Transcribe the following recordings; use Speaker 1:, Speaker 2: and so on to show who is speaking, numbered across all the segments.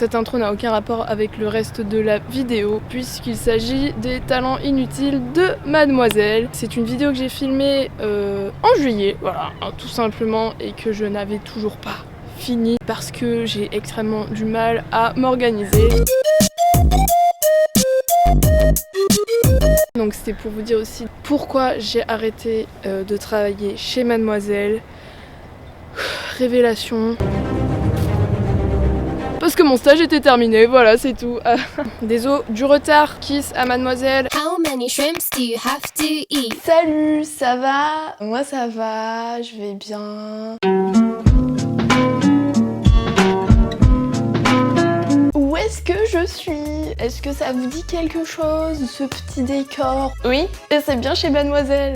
Speaker 1: Cette intro n'a aucun rapport avec le reste de la vidéo puisqu'il s'agit des talents inutiles de Mademoiselle. C'est une vidéo que j'ai filmée en juillet, voilà, tout simplement, et que je n'avais toujours pas fini parce que j'ai extrêmement du mal à m'organiser. Donc c'était pour vous dire aussi pourquoi j'ai arrêté de travailler chez Mademoiselle. Révélation. Parce que mon stage était terminé, voilà, c'est tout. Désolé du retard, kiss à Mademoiselle.
Speaker 2: How many shrimps do you have to eat?
Speaker 1: Salut, ça va? Moi ça va, je vais bien. Où est-ce que je suis? Est-ce que ça vous dit quelque chose, ce petit décor? Oui, et c'est bien chez Mademoiselle.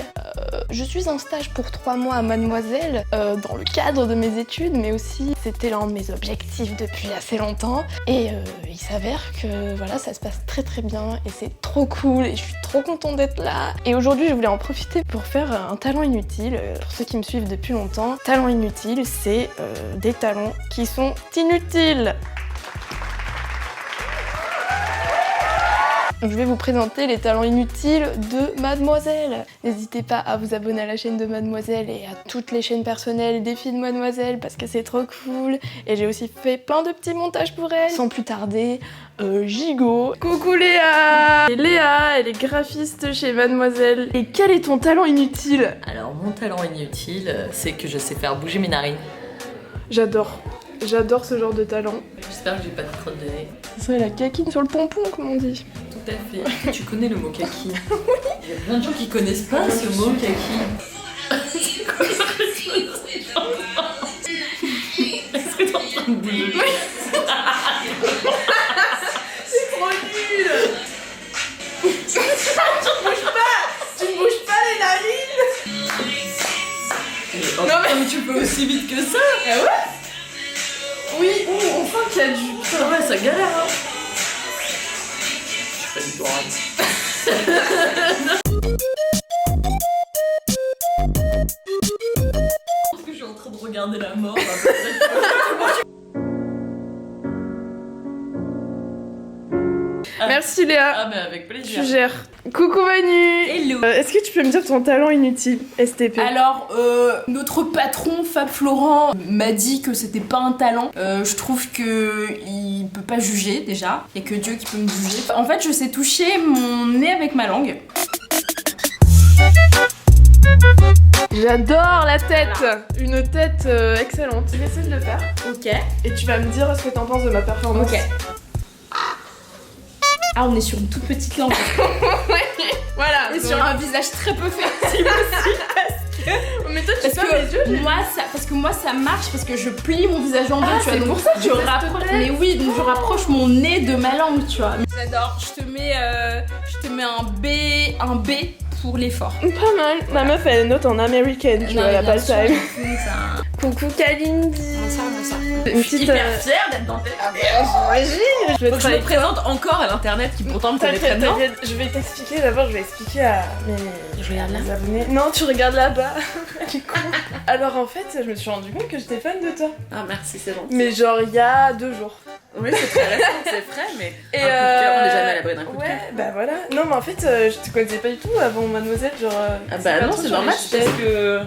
Speaker 1: Je suis en stage pour 3 mois à Mademoiselle, dans le cadre de mes études, mais aussi c'était l'un de mes objectifs depuis assez longtemps. Et il s'avère que voilà, ça se passe très très bien et c'est trop cool et je suis trop contente d'être là. Et aujourd'hui, je voulais en profiter pour faire un talent inutile. Pour ceux qui me suivent depuis longtemps, talent inutile, c'est des talents qui sont inutiles. Je vais vous présenter les talents inutiles de Mademoiselle. N'hésitez pas à vous abonner à la chaîne de Mademoiselle et à toutes les chaînes personnelles des filles de Mademoiselle parce que c'est trop cool. Et j'ai aussi fait plein de petits montages pour elle. Sans plus tarder, Gigot. Coucou Léa! Et Léa, elle est graphiste chez Mademoiselle. Et quel est ton talent inutile?
Speaker 3: Alors mon talent inutile, c'est que je sais faire bouger mes narines.
Speaker 1: J'adore. J'adore ce genre de talent.
Speaker 3: J'espère que j'ai pas de crotte de nez.
Speaker 1: Ça serait la caquine sur le pompon, comme on dit.
Speaker 3: Tout à fait. Tu connais le mot kaki? Oui. Il y a plein de gens qui connaissent pas ce mot kaki. C'est quoi ça? Est-ce que t'es en train de bouger?
Speaker 1: C'est trop nul. Tu ne bouges pas les narines.
Speaker 3: Non mais tu peux aussi vite que ça.
Speaker 1: Ah ouais? Oui, on sent qu'il y a du...
Speaker 3: Ah ouais, ça galère hein. Je suis pas du tout Parce que je suis en train de regarder la mort.
Speaker 1: Merci Léa.
Speaker 3: Ah mais avec plaisir.
Speaker 1: Tu gères. Coucou Manu.
Speaker 3: Hello.
Speaker 1: Est-ce que tu peux me dire ton talent inutile, STP?
Speaker 4: Alors, notre patron Fab Florent m'a dit que c'était pas un talent. Je trouve que il peut pas juger déjà. Il y a que Dieu qui peut me juger. En fait, je sais toucher mon nez avec ma langue.
Speaker 1: J'adore la tête. Voilà. Une tête excellente. Je vais essayer de le faire.
Speaker 4: Ok.
Speaker 1: Et tu vas me dire ce que t'en penses de ma performance.
Speaker 4: Ok. Ah, on est sur une toute petite langue.
Speaker 1: Voilà.
Speaker 4: Et sur un visage très peu fertile aussi.
Speaker 1: Mais toi, tu fermes les yeux.
Speaker 4: Parce que moi, ça marche parce que je plie mon visage en deux.
Speaker 1: Ah,
Speaker 4: tu vois,
Speaker 1: c'est
Speaker 4: donc
Speaker 1: pour ça que
Speaker 4: je rapproche. Mais oui, donc je rapproche mon nez de ma langue, tu vois. J'adore. Je te mets un B pour l'effort.
Speaker 1: Pas mal. Ma meuf, elle note en américaine, tu vois, elle a pas le time. Coucou Kalindi.
Speaker 4: Bonsoir.
Speaker 1: Une
Speaker 3: Je suis
Speaker 1: petite,
Speaker 3: hyper fière d'être dans tes...
Speaker 1: j'imagine. Je vais
Speaker 3: Faut que je me présente encore à l'internet qui pourtant me connaît très bien.
Speaker 1: Je vais t'expliquer d'abord, je vais expliquer à
Speaker 3: Je regarde là.
Speaker 1: mes abonnés. Non, tu regardes là-bas. Tu es con. Alors en fait, je me suis rendu compte que j'étais fan de toi.
Speaker 3: Ah merci, c'est gentil.
Speaker 1: Mais genre il y a 2 jours.
Speaker 3: Oui, c'est très récent, c'est frais, mais
Speaker 1: Et
Speaker 3: un coup de cœur, on n'est jamais à l'abri d'un coup de cœur.
Speaker 1: Ouais, bah voilà. Non, mais en fait, je te connaissais pas du tout avant Mademoiselle, genre.
Speaker 3: Ah bah non, c'est normal, c'est parce que...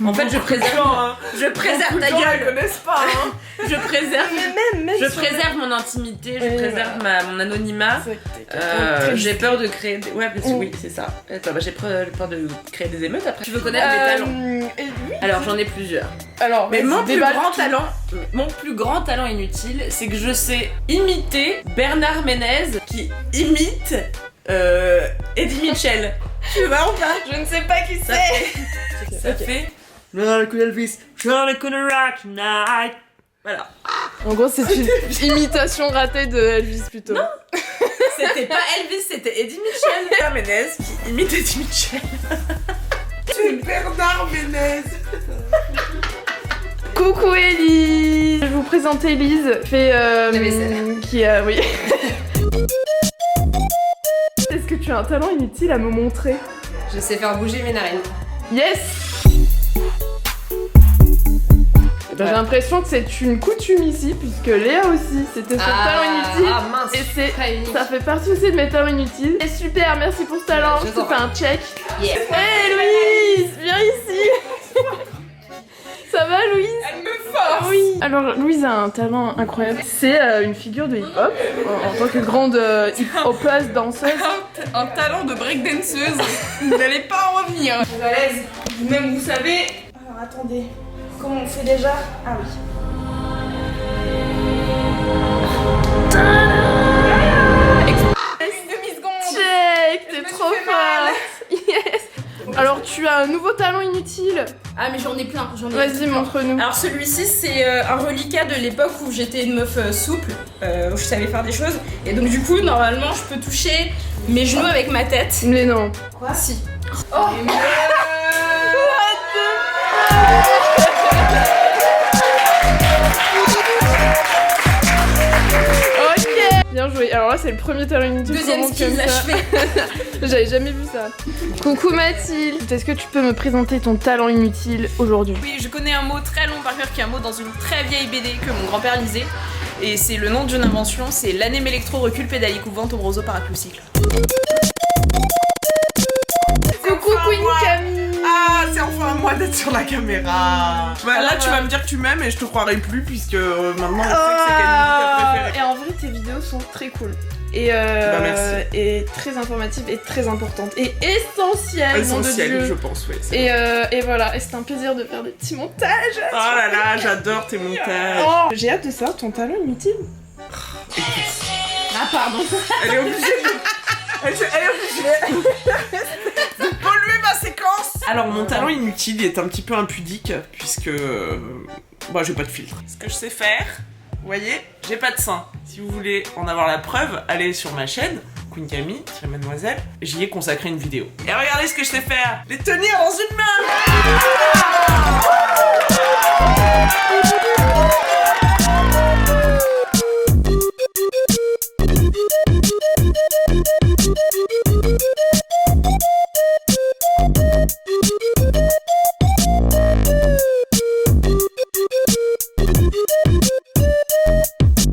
Speaker 3: En fait, je préserve ta gueule.
Speaker 1: connaissent pas, hein.
Speaker 3: Je préserve...
Speaker 1: Même
Speaker 3: Je
Speaker 1: sur
Speaker 3: préserve mon intimité, je
Speaker 1: Oui,
Speaker 3: préserve mon anonymat.
Speaker 1: C'est vrai que t'es quelqu'un de très
Speaker 3: J'ai peur de créer des... Ouais, parce que oui, c'est ça. Attends, bah, j'ai peur de créer des émeutes après. Tu veux connaître mes talents?
Speaker 1: Et lui.
Speaker 3: Alors, j'en ai plusieurs.
Speaker 1: Alors,
Speaker 3: Mais mon plus,
Speaker 1: déballe
Speaker 3: grand
Speaker 1: tout.
Speaker 3: mon plus grand talent inutile, c'est que je sais imiter Bernard Ménez qui imite Eddie Mitchell. Tu vois ou pas?
Speaker 1: Je ne sais pas qui c'est.
Speaker 3: Ça fait... Elvis, trying to rock tonight. Voilà.
Speaker 1: En gros, c'est une imitation ratée de Elvis plutôt.
Speaker 3: Non. C'était pas Elvis, c'était Eddie Mitchell. Bernard Ménez qui imite Eddie Mitchell.
Speaker 1: C'est Bernard Ménez. Coucou Elise. Je vais vous présenter Elise, qui a... Oui. Est-ce que tu as un talent inutile à me montrer?
Speaker 5: Je sais faire bouger mes narines.
Speaker 1: Yes. J'ai l'impression que c'est une coutume ici, puisque Léa aussi, c'était son talent inutile.
Speaker 5: Ah mince.
Speaker 1: Et ça fait partie aussi de mes talents inutiles. Et super, merci pour ce talent. Je te fais un check.
Speaker 5: Yeah.
Speaker 1: Hey Louise, viens ici. Ça va Louise?
Speaker 4: Elle me force.
Speaker 1: Oui. Alors Louise a un talent incroyable. C'est une figure de hip-hop en tant que grande hip-hopeuse, danseuse.
Speaker 4: Un talent de breakdanceuse. Vous n'allez pas en revenir. À l'aise. Vous-même, vous savez. Alors attendez. Comment on fait déjà? Ah oui. Une demi-seconde.
Speaker 1: Check, t'es trop forte. Yes. Alors tu as un nouveau talent inutile.
Speaker 4: Ah mais j'en ai plein.
Speaker 1: Vas-y, montre-nous.
Speaker 4: Alors celui-ci c'est un reliquat de l'époque où j'étais une meuf souple, où je savais faire des choses. Et donc du coup normalement je peux toucher mes genoux avec ma tête.
Speaker 1: Mais non.
Speaker 4: Quoi? Si.
Speaker 1: Oh. Ok. Bien joué. Alors là c'est le premier talent inutile.
Speaker 4: Deuxième
Speaker 1: vraiment
Speaker 4: skill
Speaker 1: comme ça.
Speaker 4: achevé.
Speaker 1: J'avais jamais vu ça. Coucou Mathilde. Est-ce que tu peux me présenter ton talent inutile aujourd'hui?
Speaker 3: Oui, je connais un mot très long par cœur qui est un mot dans une très vieille BD que mon grand-père lisait. Et c'est le nom d'une invention, c'est l'anème électro recul pédalique ouvrant au broso paraplucycle.
Speaker 1: Coucou Queen Camille.
Speaker 6: Ah, c'est enfin à moi d'être sur la caméra. Bah là, tu vas me dire que tu m'aimes et je te croirai plus puisque maintenant on sait que c'est Camille ta préférée.
Speaker 1: Et en vrai tes vidéos sont très cool. Et,
Speaker 6: merci.
Speaker 1: Et très informative et très importante. Et essentielle, nom de
Speaker 6: Essentiel,
Speaker 1: Dieu.
Speaker 6: je pense, oui.
Speaker 1: Et voilà, et c'est un plaisir de faire des petits montages.
Speaker 6: Oh là là, j'adore tes montages.
Speaker 1: Oh, j'ai hâte de savoir ton talent inutile.
Speaker 4: Ah pardon.
Speaker 6: Elle est obligée de... Elle est obligée de polluer ma séquence. Alors, mon talent inutile est un petit peu impudique puisque... Bah, j'ai pas de filtre. Ce que je sais faire, vous voyez, j'ai pas de sein. Si vous voulez en avoir la preuve, allez sur ma chaîne, Queen Camille, Mademoiselle, j'y ai consacré une vidéo. Et regardez ce que je sais faire, les tenir dans une main.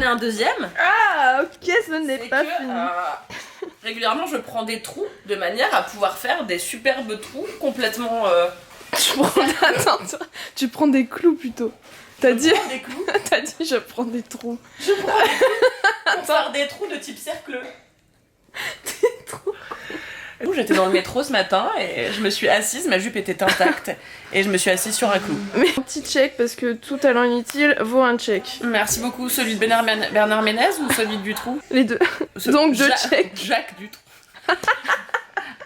Speaker 3: Un deuxième,
Speaker 1: Ah, ok, ce n'est
Speaker 3: c'est
Speaker 1: pas
Speaker 3: que,
Speaker 1: fini.
Speaker 3: régulièrement je prends des trous de manière à pouvoir faire des superbes trous complètement...
Speaker 1: Attends, tu prends des clous plutôt. T'as dit,
Speaker 3: des clous
Speaker 1: t'as dit je prends des trous.
Speaker 3: pour faire des trous de type cercle. Du coup, j'étais dans le métro ce matin et je me suis assise, ma jupe était intacte et je me suis assise sur un clou.
Speaker 1: Mais un petit check parce que tout talent inutile vaut un check.
Speaker 3: Merci beaucoup. Celui de Bernard Ménez ou celui de Dutroux?
Speaker 1: Les deux. Donc deux checks.
Speaker 3: Jacques Dutroux.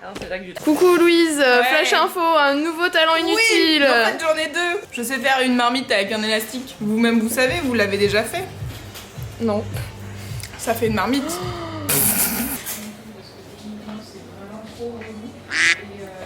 Speaker 3: Non, c'est Jacques Dutroux.
Speaker 1: Coucou Louise,
Speaker 4: Ouais.
Speaker 1: flash info, un nouveau talent inutile.
Speaker 4: En fait j'en ai deux. Je sais faire une marmite avec un élastique. Vous-même vous savez, vous l'avez déjà fait.
Speaker 1: Non.
Speaker 4: Ça fait une marmite.